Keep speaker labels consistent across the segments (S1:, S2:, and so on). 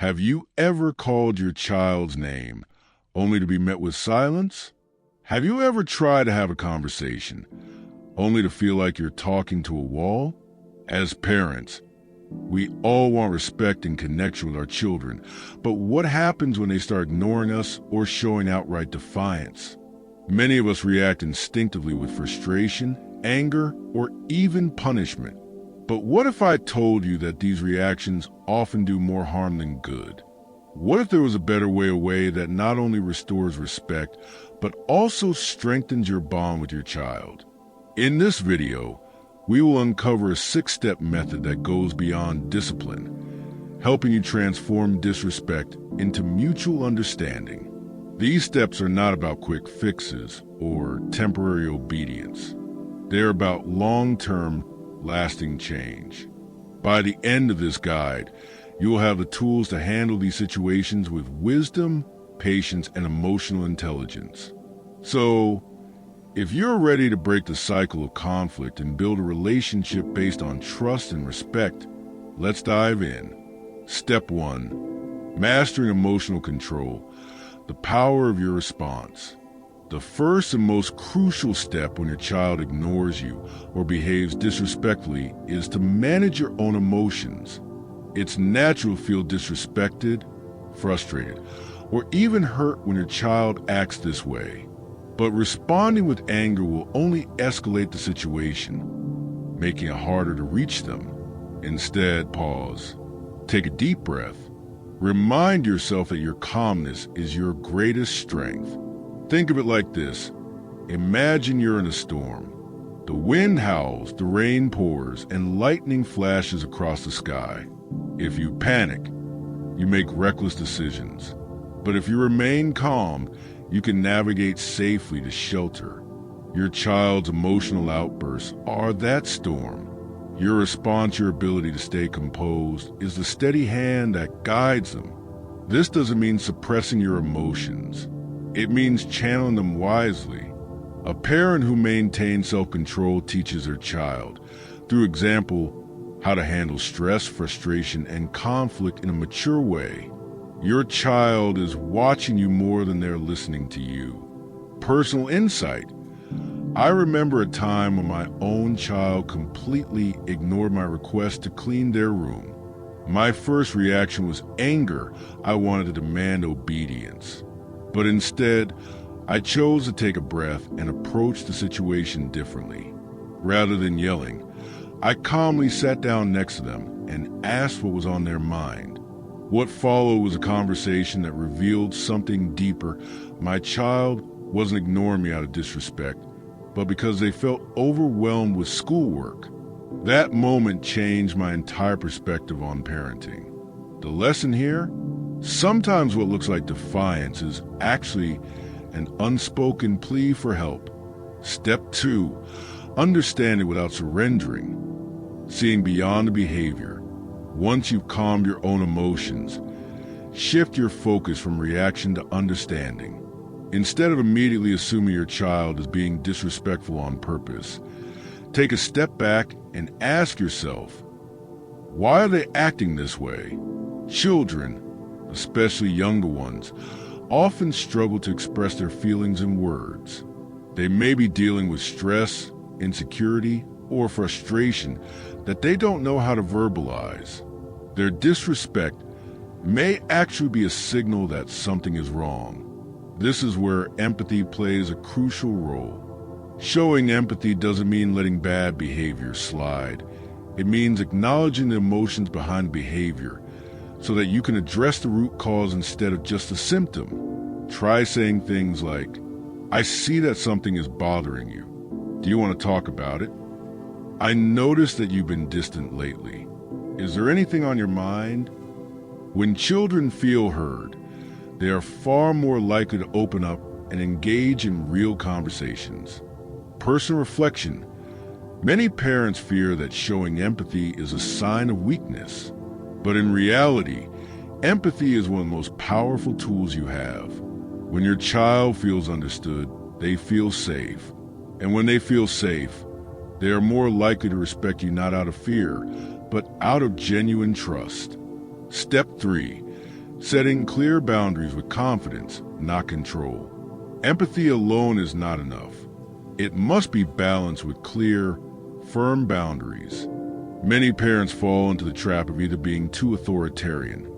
S1: Have you ever called your child's name only to be met with silence? Have you ever tried to have a conversation only to feel like you're talking to a wall? As parents, we all want respect and connection with our children, but what happens when they start ignoring us or showing outright defiance? Many of us react instinctively with frustration, anger, or even punishment. But what if I told you that these reactions often do more harm than good? What if there was a better way that not only restores respect, but also strengthens your bond with your child? In this video, we will uncover a 6-step method that goes beyond discipline, helping you transform disrespect into mutual understanding. These steps are not about quick fixes or temporary obedience. They're about long-term, lasting change. By the end of this guide, you will have the tools to handle these situations with wisdom, patience, and emotional intelligence. So, if you're ready to break the cycle of conflict and build a relationship based on trust and respect, let's dive in. Step 1. Mastering emotional control, the power of your response. The first and most crucial step when your child ignores you or behaves disrespectfully is to manage your own emotions. It's natural to feel disrespected, frustrated, or even hurt when your child acts this way. But responding with anger will only escalate the situation, making it harder to reach them. Instead, pause. Take a deep breath. Remind yourself that your calmness is your greatest strength. Think of it like this. Imagine you're in a storm. The wind howls, the rain pours, and lightning flashes across the sky. If you panic, you make reckless decisions. But if you remain calm, you can navigate safely to shelter. Your child's emotional outbursts are that storm. Your response, your ability to stay composed, is the steady hand that guides them. This doesn't mean suppressing your emotions. It means channeling them wisely. A parent who maintains self-control teaches their child, through example, how to handle stress, frustration, and conflict in a mature way. Your child is watching you more than they're listening to you. Personal insight. I remember a time when my own child completely ignored my request to clean their room. My first reaction was anger. I wanted to demand obedience. But instead, I chose to take a breath and approach the situation differently. Rather than yelling, I calmly sat down next to them and asked what was on their mind. What followed was a conversation that revealed something deeper. My child wasn't ignoring me out of disrespect, but because they felt overwhelmed with schoolwork. That moment changed my entire perspective on parenting. The lesson here? Sometimes what looks like defiance is actually an unspoken plea for help. Step 2. Understanding without surrendering. Seeing beyond the behavior. Once you've calmed your own emotions, shift your focus from reaction to understanding. Instead of immediately assuming your child is being disrespectful on purpose, take a step back and ask yourself, why are they acting this way? Children, especially younger ones, often struggle to express their feelings in words. They may be dealing with stress, insecurity, or frustration that they don't know how to verbalize. Their disrespect may actually be a signal that something is wrong. This is where empathy plays a crucial role. Showing empathy doesn't mean letting bad behavior slide. It means acknowledging the emotions behind behavior so that you can address the root cause instead of just a symptom. Try saying things like, I see that something is bothering you. Do you want to talk about it? I noticed that you've been distant lately. Is there anything on your mind? When children feel heard, they are far more likely to open up and engage in real conversations. Personal reflection. Many parents fear that showing empathy is a sign of weakness. But in reality, empathy is one of the most powerful tools you have. When your child feels understood, they feel safe. And when they feel safe, they are more likely to respect you not out of fear, but out of genuine trust. Step 3. Setting clear boundaries with confidence, not control. Empathy alone is not enough. It must be balanced with clear, firm boundaries. Many parents fall into the trap of either being too authoritarian,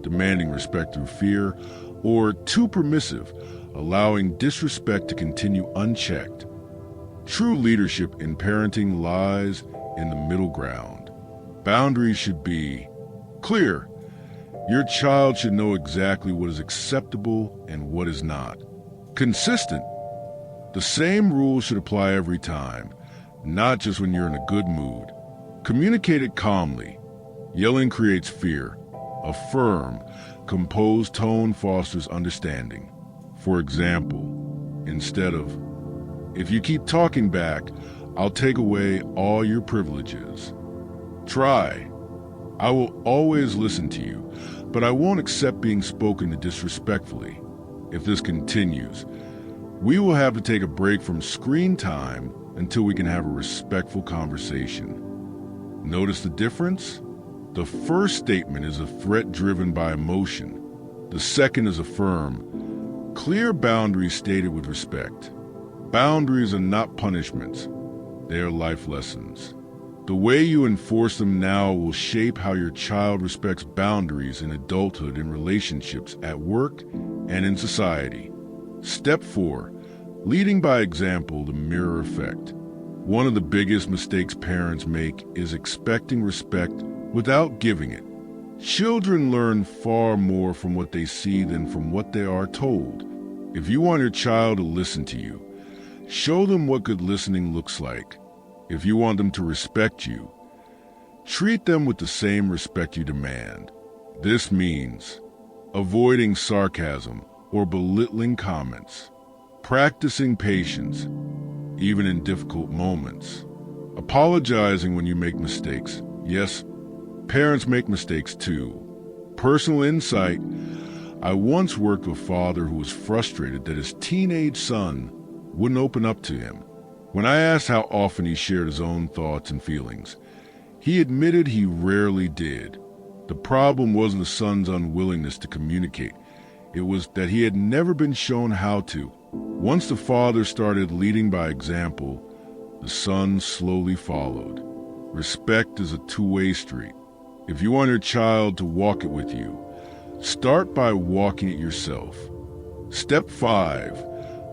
S1: demanding respect through fear, or too permissive, allowing disrespect to continue unchecked. True leadership in parenting lies in the middle ground. Boundaries should be clear. Your child should know exactly what is acceptable and what is not. Consistent. The same rules should apply every time, not just when you're in a good mood. Communicate it calmly. Yelling creates fear. A firm, composed tone fosters understanding. For example, instead of, "If you keep talking back, I'll take away all your privileges," try, "I will always listen to you, but I won't accept being spoken to disrespectfully. If this continues, we will have to take a break from screen time until we can have a respectful conversation." Notice the difference? The first statement is a threat driven by emotion. The second is a firm, clear boundaries stated with respect. Boundaries are not punishments. They are life lessons. The way you enforce them now will shape how your child respects boundaries in adulthood, in relationships, at work, and in society. Step 4. Leading by example, the mirror effect. One of the biggest mistakes parents make is expecting respect without giving it. Children learn far more from what they see than from what they are told. If you want your child to listen to you, show them what good listening looks like. If you want them to respect you, treat them with the same respect you demand. This means avoiding sarcasm or belittling comments, practicing patience, even in difficult moments, apologizing when you make mistakes. Yes, parents make mistakes too. Personal insight: I once worked with a father who was frustrated that his teenage son wouldn't open up to him. When I asked how often he shared his own thoughts and feelings, he admitted he rarely did. The problem wasn't the son's unwillingness to communicate. It was that he had never been shown how to. Once the father started leading by example, the son slowly followed. Respect is a two-way street. If you want your child to walk it with you, start by walking it yourself. Step 5.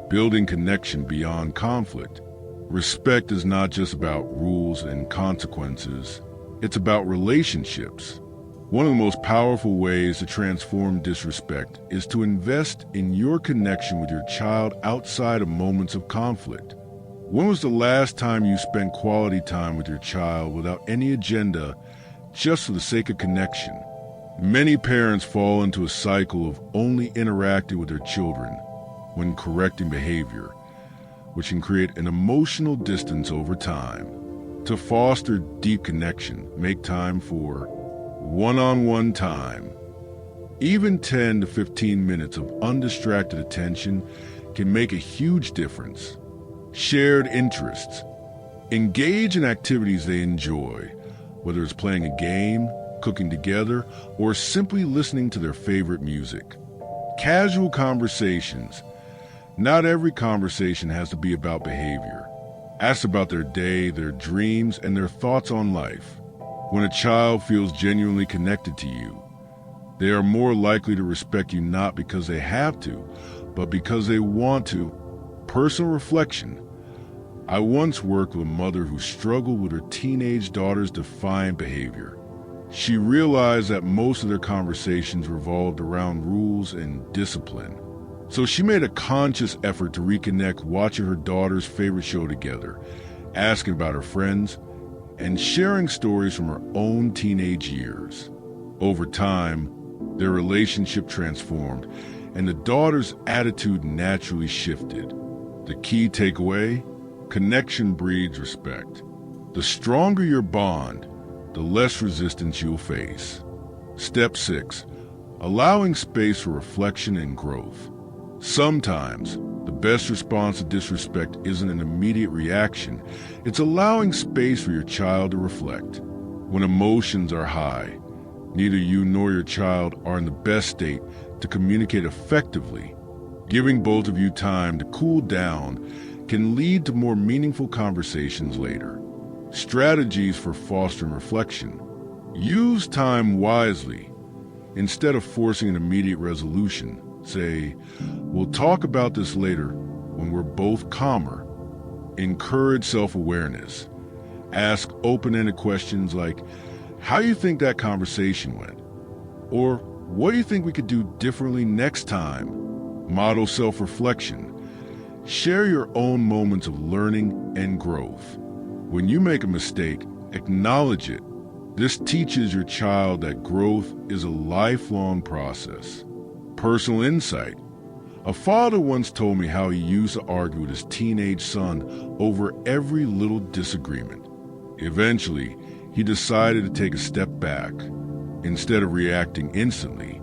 S1: Building connection beyond conflict. Respect is not just about rules and consequences. It's about relationships. One of the most powerful ways to transform disrespect is to invest in your connection with your child outside of moments of conflict. When was the last time you spent quality time with your child without any agenda, just for the sake of connection? Many parents fall into a cycle of only interacting with their children when correcting behavior, which can create an emotional distance over time. To foster deep connection, make time for one-on-one time. Even 10 to 15 minutes of undistracted attention can make a huge difference. Shared interests. Engage in activities they enjoy, whether it's playing a game, cooking together, or simply listening to their favorite music. Casual conversations. Not every conversation has to be about behavior. Ask about their day, their dreams, and their thoughts on life. When a child feels genuinely connected to you, they are more likely to respect you not because they have to, but because they want to. Personal reflection. I once worked with a mother who struggled with her teenage daughter's defiant behavior. She realized that most of their conversations revolved around rules and discipline. So she made a conscious effort to reconnect watching her daughter's favorite show together, asking about her friends, and sharing stories from her own teenage years. Over time, their relationship transformed, and the daughter's attitude naturally shifted. The key takeaway: connection breeds respect. The stronger your bond, the less resistance you'll face. Step 6. Allowing space for reflection and growth. Sometimes, the best response to disrespect isn't an immediate reaction. It's allowing space for your child to reflect. When emotions are high, Neither you nor your child are in the best state to communicate effectively. Giving both of you time to cool down can lead to more meaningful conversations later. Strategies for fostering reflection. Use time wisely. Instead of forcing an immediate resolution, say, "We'll talk about this later when we're both calmer." Encourage self-awareness. Ask open-ended questions like, "How do you think that conversation went?" Or, "What do you think we could do differently next time?" Model self-reflection. Share your own moments of learning and growth. When you make a mistake, acknowledge it. This teaches your child that growth is a lifelong process. Personal insight. A father once told me how he used to argue with his teenage son over every little disagreement. Eventually, he decided to take a step back. Instead of reacting instantly,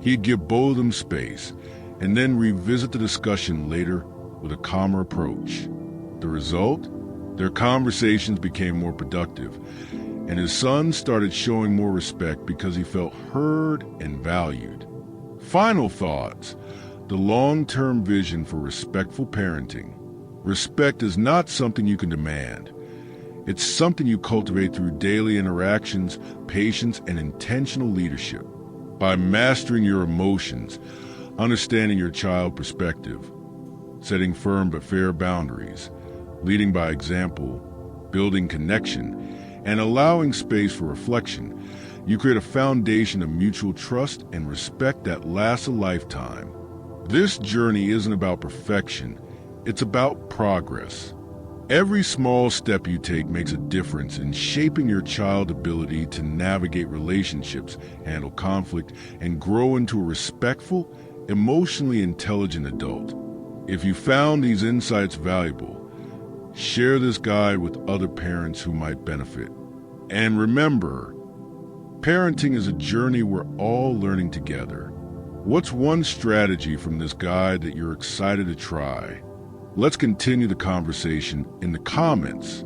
S1: he'd give both of them space and then revisit the discussion later with a calmer approach. The result? Their conversations became more productive, and his son started showing more respect because he felt heard and valued. Final thoughts. The long-term vision for respectful parenting. Respect is not something you can demand. It's something you cultivate through daily interactions, patience, and intentional leadership. By mastering your emotions, understanding your child's perspective, setting firm but fair boundaries, leading by example, building connection, and allowing space for reflection, you create a foundation of mutual trust and respect that lasts a lifetime. This journey isn't about perfection, it's about progress. Every small step you take makes a difference in shaping your child's ability to navigate relationships, handle conflict, and grow into a respectful, emotionally intelligent adult. If you found these insights valuable, share this guide with other parents who might benefit. And remember, parenting is a journey we're all learning together. What's one strategy from this guide that you're excited to try? Let's continue the conversation in the comments.